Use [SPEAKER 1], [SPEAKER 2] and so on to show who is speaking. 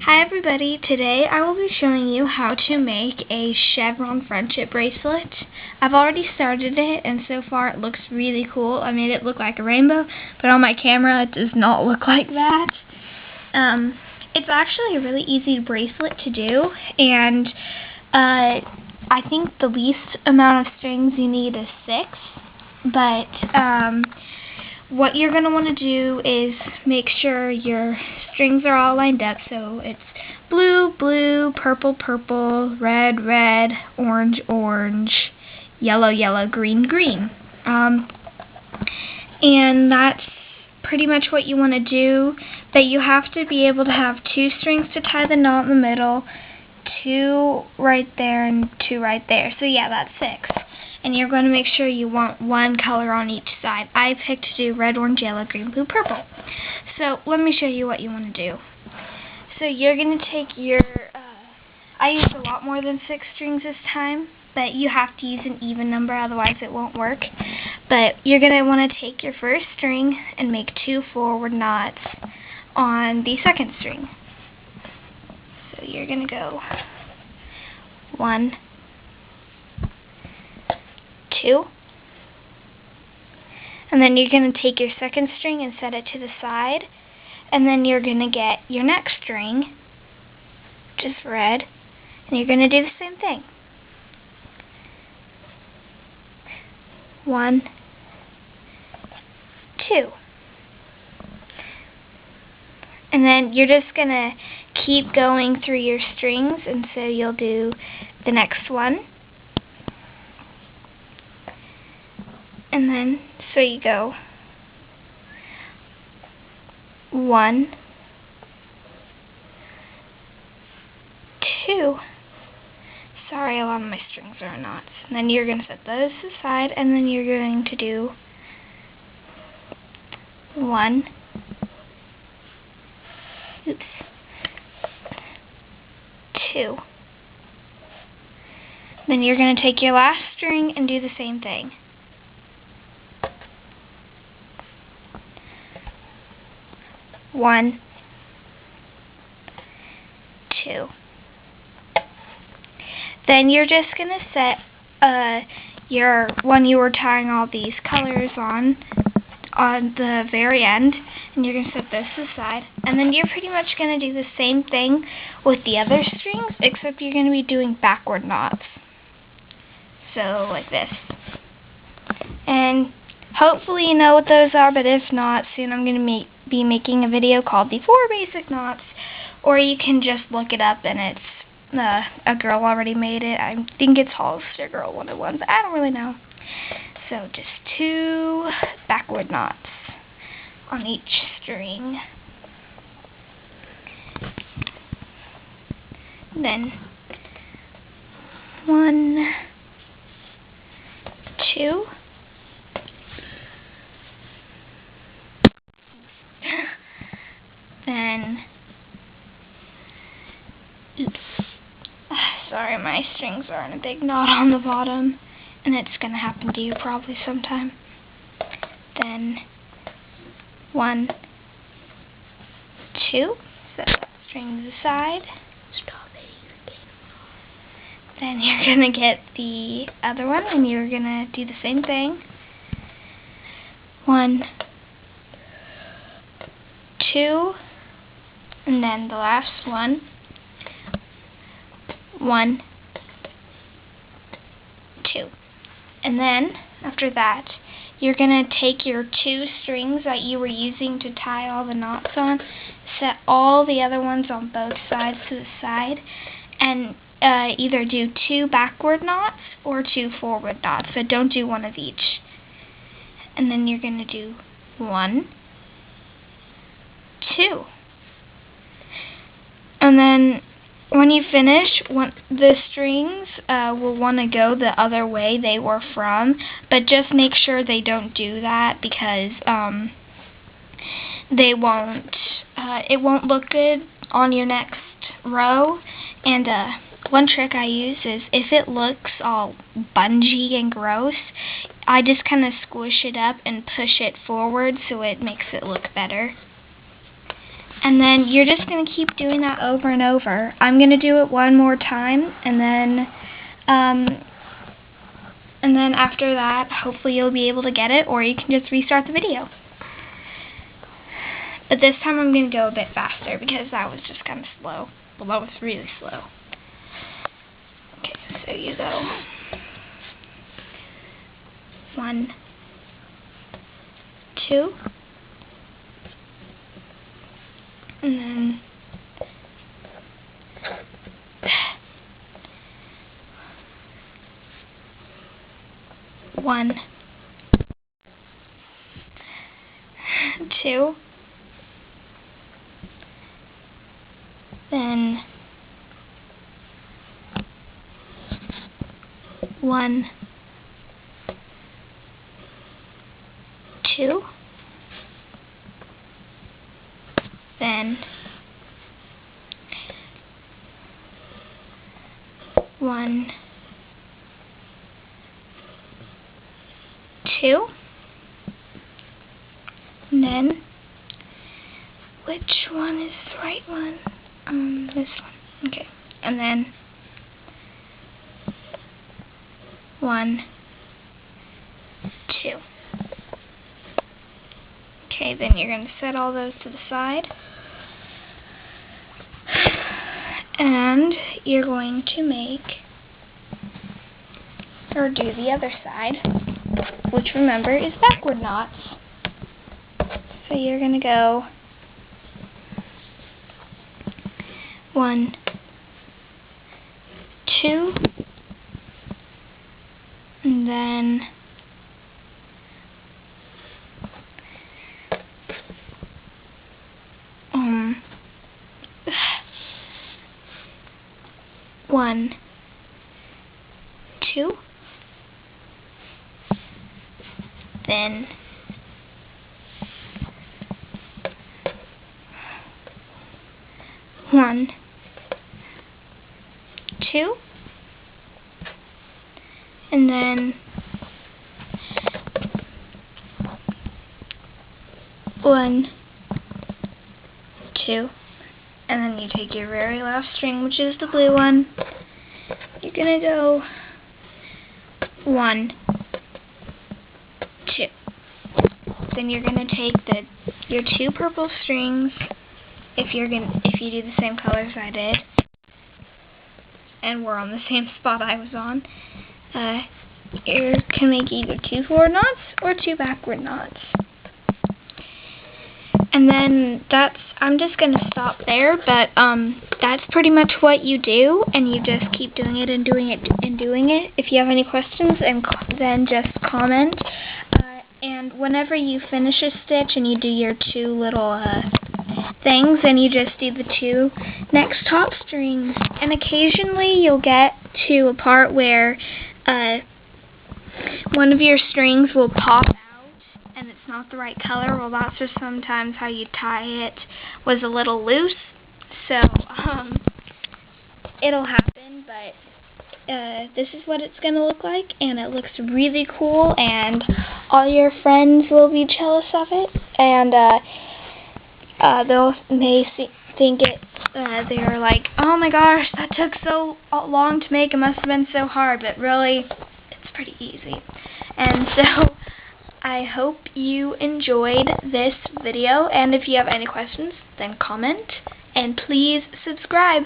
[SPEAKER 1] Hi everybody, today I will be showing you how to make a Chevron Friendship Bracelet. I've already started it and so far it looks really cool. I made it look like a rainbow, but on my camera it does not look like that. It's actually a really easy bracelet to do, and I think the least amount of strings you need is 6, but what you're going to want to do is make sure your strings are all lined up, so it's blue, blue, purple, purple, red, red, orange, orange, yellow, yellow, green, green. And that's pretty much what you want to do, but you have to be able to have 2 strings to tie the knot in the middle, 2 right there and 2 right there. So yeah, that's 6. And you're going to make sure you want 1 color on each side. I picked to do red, orange, yellow, green, blue, purple. So let me show you what you want to do. So you're going to take your, I used a lot more than 6 strings this time, but you have to use an even number, otherwise it won't work. But you're going to want to take your first string and make 2 forward knots on the second string. So you're going to go 1, 2, and then you're going to take your second string and set it to the side, and then you're going to get your next string, which is red, and you're going to do the same thing. 1, 2. And then you're just going to keep going through your strings, and so you'll do the next one. And then, so you go 1, 2. Sorry, a lot of my strings are knots. And then you're going to set those to the side, and then you're going to do 1, 2. Then you're going to take your last string and do the same thing. 1, 2. Then you're just going to set your one you were tying all these colors on the very end, and you're going to set those to the side. And then you're pretty much going to do the same thing with the other strings, except you're going to be doing backward knots. So, like this. And hopefully you know what those are, but if not, soon I'm going to be making a video called the 4 Basic Knots, or you can just look it up and it's, a girl already made it. I think it's Hollister Girl 101, but I don't really know. So just 2 backward knots on each string. Then 1, 2. Then, oops, sorry, my strings are in a big knot on the bottom, and it's going to happen to you probably sometime. Then 1, 2, set that string to the side. Then you're going to get the other one, and you're going to do the same thing. 1, 2, and then the last one. 1, 2. And then, after that, you're going to take your 2 strings that you were using to tie all the knots on, set all the other ones on both sides to the side, and either do 2 backward knots or 2 forward knots, so don't do one of each. And then you're going to do 1, 2. And then when you finish, the strings will want to go the other way they were from, but just make sure they don't do that, because they won't. It won't look good on your next row. And one trick I use is, if it looks all spongy and gross, I just kind of squish it up and push it forward so it makes it look better. And then you're just going to keep doing that over and over. I'm going to do it one more time, and then after that, hopefully you'll be able to get it, or you can just restart the video. But this time I'm going to go a bit faster, because that was just kind of slow. Well, that was really slow. Okay, so you go 1, 2, and then 1, 2, then 1, 2, then 1, 2, and then which one is the right one? This one. Okay, and then 1, 2. Okay, then you're going to set all those to the side. And you're going to make, or do the other side, which remember is backward knots. So you're going to go 1, 2, and then 1, 2, then 1, 2, and then 1, 2, and then you take your very last string, which is the blue one. You're gonna go 1, 2. Then you're gonna take your 2 purple strings, if you do the same colors I did, and we're on the same spot I was on. You can make either 2 forward knots or 2 backward knots. And then I'm just going to stop there, but that's pretty much what you do, and you just keep doing it and doing it and doing it. If you have any questions, then just comment. And whenever you finish a stitch and you do your 2 little things, and you just do the 2 next top strings, and occasionally you'll get to a part where one of your strings will pop out and it's not the right color. Well, that's just sometimes how you tie it was a little loose, so it'll happen, but this is what it's gonna look like, and it looks really cool, and all your friends will be jealous of it, and think it. They're like, oh my gosh, that took so long to make. It must have been so hard, but really, it's pretty easy. And so, I hope you enjoyed this video, and if you have any questions, then comment, and please subscribe.